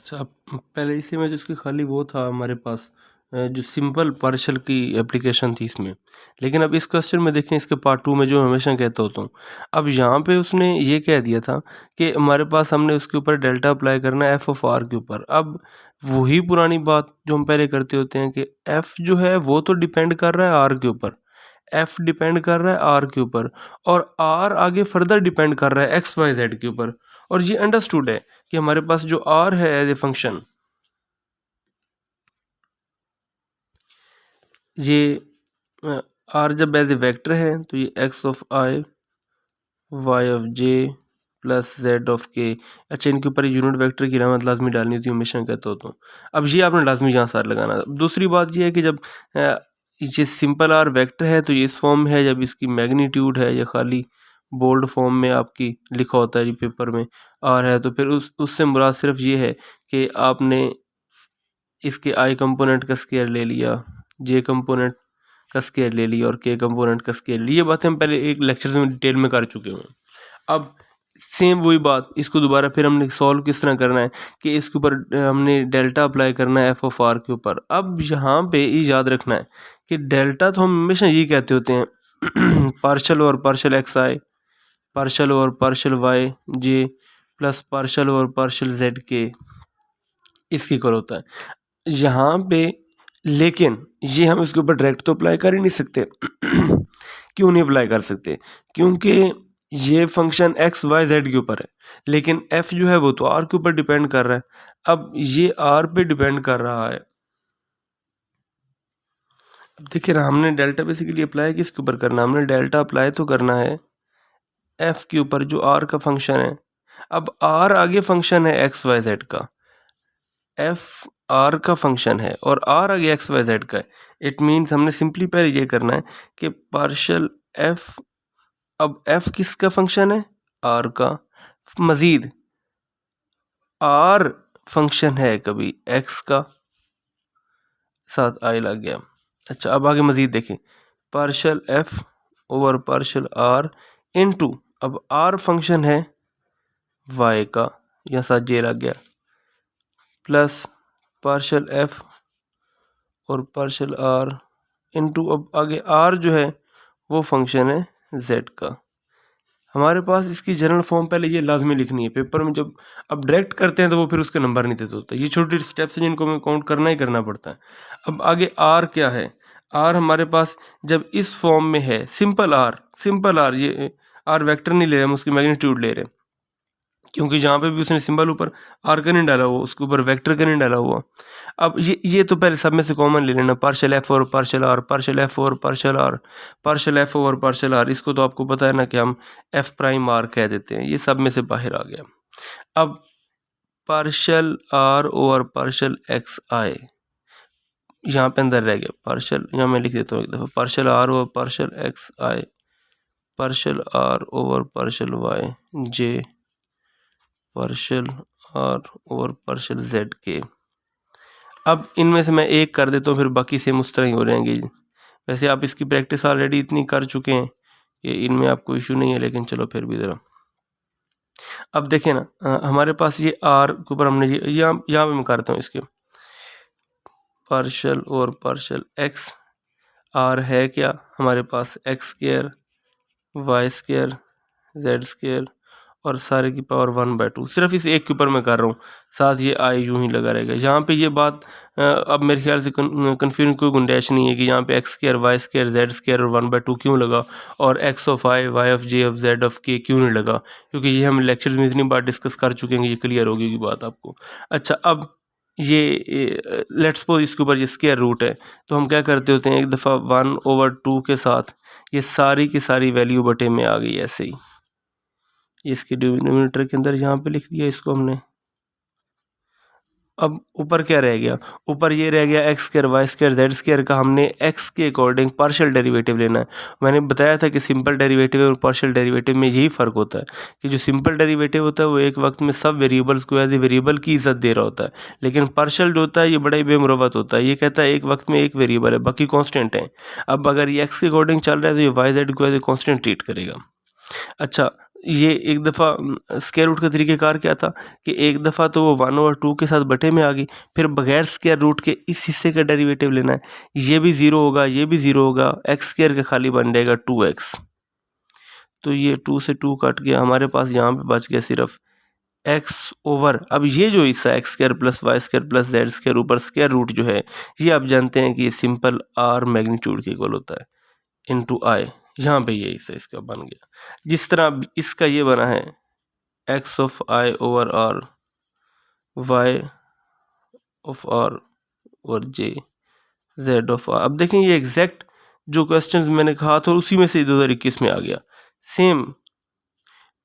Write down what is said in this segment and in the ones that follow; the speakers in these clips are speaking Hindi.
अच्छा, अब पहले इसी में जिसकी खाली वो था हमारे पास जो सिंपल पार्शल की एप्लीकेशन थी इसमें। लेकिन अब इस क्वेश्चन में देखें, इसके पार्ट 2 में जो हमेशा कहता होता हूँ, अब यहाँ पे उसने ये कह दिया था कि हमारे पास हमने उसके ऊपर डेल्टा अप्लाई करना है एफ ऑफ आर के ऊपर। अब वही पुरानी बात जो हम पहले करते होते हैं कि एफ जो है वो तो डिपेंड कर रहा है आर के ऊपर, एफ डिपेंड कर रहा है आर के ऊपर, और आर आगे फर्दर डिपेंड कर रहा है एक्स वाई जेड के ऊपर। और ये अंडरस्टूड है कि हमारे पास जो आर है एज ए फंक्शन, ये आर जब एज ए वेक्टर है तो ये x of i, y of j plus z of k. अच्छा, इनके ऊपर यूनिट वेक्टर की अलामत लाजमी डालनी थी, हमेशा कहता होता हूँ। अब ये आपने लाजमी यहाँ सार लगाना। दूसरी बात ये है कि जब ये सिंपल आर वेक्टर है तो ये इस फॉर्म में है, जब इसकी मैग्नीट्यूड है या खाली बोल्ड फॉर्म में आपकी लिखा होता है पेपर में आर है, तो फिर उससे मुराद सिर्फ ये है कि आपने इसके आई कंपोनेंट का स्केयर ले लिया, जे कंपोनेंट का स्केयर ले लिया और के कंपोनेंट का स्केयर लिया। ये बातें हम पहले एक लेक्चर में डिटेल में कर चुके हैं। अब सेम वही बात, इसको दोबारा फिर हमने सॉल्व किस तरह करना है कि इसके ऊपर हमने डेल्टा अप्लाई करना है एफ ऑफ आर के ऊपर। अब यहाँ पे ये याद रखना है कि डेल्टा तो हम हमेशा ये कहते होते हैं पार्शल और पार्शल एक्स आई, पार्शल और पार्शल वाई जे प्लस पार्शल और पार्शल जेड के, इसकी इक्वल होता है यहाँ पे। लेकिन ये हम इसके ऊपर डायरेक्ट तो अप्लाई कर ही नहीं सकते क्यों नहीं अप्लाई कर सकते? क्योंकि ये फंक्शन एक्स वाई जेड के ऊपर है, लेकिन एफ जो है वो तो आर के ऊपर डिपेंड कर रहा है। अब ये आर पे डिपेंड कर रहा है। अब देखिए ना, हमने डेल्टा बेसिकली अप्लाई किसके ऊपर करना है? हमने डेल्टा अप्लाई तो करना है एफ के ऊपर जो आर का फंक्शन है। अब आर आगे फंक्शन है एक्स वाई जेड का, एफ आर का फंक्शन है और आर आगे एक्स वाई जेड का है। इट मीन्स हमने सिंपली पहले ये करना है कि पार्शल एफ, अब एफ किसका फंक्शन है? आर का। मजीद आर फंक्शन है कभी एक्स का, साथ आई लग गया। अच्छा, अब आगे मजीद देखें, partial f over partial r into, अब आर फंक्शन है वाई का, यहाँ साथ जे लग गया, प्लस पार्शल एफ और पार्शल आर इनटू, अब आगे आर जो है वो फंक्शन है जेड का। हमारे पास इसकी जनरल फॉर्म पहले ये लाजमी लिखनी है पेपर में। जब अब डायरेक्ट करते हैं तो वो फिर उसके नंबर नहीं देते होते। ये छोटे स्टेप्स हैं जिनको हमें काउंट करना ही करना पड़ता है। अब आगे आर क्या है? आर हमारे पास जब इस फॉर्म में है, सिंपल आर, ये आर वेक्टर नहीं ले रहे हम, उसकी मैग्नीट्यूड ले रहे हैं, क्योंकि जहाँ पे भी उसने सिंबल ऊपर आर का नहीं डाला हुआ, उसके ऊपर वेक्टर का नहीं डाला हुआ। अब ये तो पहले सब में से कॉमन ले लेना, पार्शल एफ और पार्शल आर, पार्शल एफ और पार्शल आर, पार्शल एफ और पार्शल आर। इसको तो आपको पता है ना कि हम एफ प्राइम आर कह देते हैं। ये सब में से बाहर आ गया। अब पार्शल आर और पार्शल एक्स आई यहाँ पे अंदर रह गया। पार्शल, यहाँ मैं लिख देता हूँ एक दफ़ा, पार्शल आर और partial x i, partial r over partial y j, partial r over partial z k. अब इनमें से मैं एक कर देता हूँ, फिर बाकी सेम उस तरह ही हो रहेंगे। वैसे आप इसकी प्रैक्टिस ऑलरेडी इतनी कर चुके हैं कि इनमें आपको इशू नहीं है, लेकिन चलो फिर भी ज़रा। अब देखें ना, हमारे पास ये आर के ऊपर हमने यहाँ पे मैं करता हूँ इसके पार्शल और पार्शल एक्स। आर है क्या हमारे पास? X square, Y square, Z square और सारे की पावर 1/2। सिर्फ इस एक के ऊपर मैं कर रहा हूँ, साथ ये आई यूं ही लगा रहेगा। यहाँ पे ये बात अब मेरे ख्याल से कन्फ्यूजन कोई गुंजाइश नहीं है कि यहाँ पे x square, Y square, Z square और 1/2 क्यों लगा, और x of i, y of j of z of k क्यों नहीं लगा, क्योंकि ये हम लेक्चर्स में इतनी बार डिस्कस कर चुके हैं कि ये क्लियर होगी की बात आपको। अच्छा, अब ये लेट्स सपोज इसके ऊपर ये स्क्वायर रूट है, तो हम क्या करते होते हैं, एक दफ़ा 1/2 के साथ ये सारी की सारी वैल्यू बटे में आ गई ऐसे ही। इसके डिनोमिनेटर के अंदर यहाँ पे लिख दिया इसको हमने। अब ऊपर क्या रह गया? ऊपर ये रह गया x square, Y square, Z square का हमने एक्स के अकॉर्डिंग पार्शियल डेरिवेटिव लेना है। मैंने बताया था कि सिंपल डेरिवेटिव और पार्शियल डेरिवेटिव में यही फ़र्क होता है कि जो सिंपल डेरिवेटिव होता है वो एक वक्त में सब वेरिएबल्स को एज ए वेरिएबल की इज्जत दे रहा होता है, लेकिन पार्शियल जो होता है ये बड़ा ही बेमुरवत होता है। ये कहता है एक वक्त में एक वेरिएबल है, बाकी कॉन्स्टेंट है। अब अगर ये एक्स के अकॉर्डिंग चल रहा है तो ये वाई जेड को एज ए कॉन्स्टेंट ट्रीट करेगा। अच्छा, ये एक दफ़ा स्क्वायर रूट का तरीक़ेकार क्या था कि एक दफ़ा तो वो 1/2 के साथ बटे में आ गई, फिर बगैर स्क्वायर रूट के इस हिस्से का डेरिवेटिव लेना है, ये भी 0 होगा, ये भी 0 होगा, एक्स स्क्वायर का खाली बन जाएगा 2x। तो ये 2 से 2 कट गया, हमारे पास यहाँ पे बच गया सिर्फ x ओवर, अब ये जो हिस्सा x square plus y square plus z square ऊपर स्क्वायर रूट जो है, ये आप जानते हैं कि ये सिंपल r मैग्नीट्यूड के इक्वल होता है इनटू i। यहाँ पे ये हिस्सा इसका बन गया। जिस तरह अब इसका ये बना है x of i over r, y of r और j z ऑफ r। अब देखें ये एग्जैक्ट जो क्वेश्चंस मैंने कहा था उसी में से 2021 में आ गया। सेम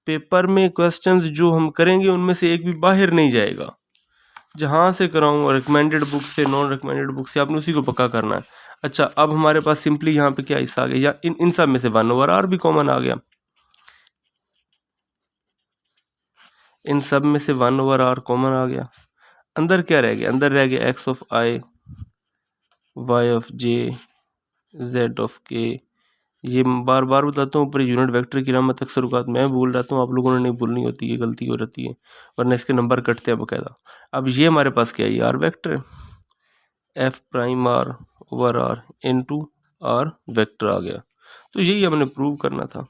पेपर में क्वेश्चंस जो हम करेंगे उनमें से एक भी बाहर नहीं जाएगा। जहाँ से कराऊँ रिकमेंडेड बुक से, नॉन रिकमेंडेड बुक से, आपने उसी को पक्का करना है। अच्छा, अब हमारे पास सिंपली यहाँ पे क्या हिस्सा आ गया, या इन सब में से 1/r भी कॉमन आ गया। इन सब में से 1/r कॉमन आ गया। अंदर क्या रह गया, अंदर रह गया x of i, y of j, z of k। ये बार बार बताता हूँ, ऊपर यूनिट वेक्टर की रामत अक्सर औकात मैं भूल जाता हूँ, आप लोगों ने नहीं भूलनी होती है, गलती हो जाती है, वरना इसके नंबर कटते हैं बकायदा। अब ये हमारे पास क्या है, R vector, F prime R over R into R vector आ गया। तो यही हमने प्रूव करना था।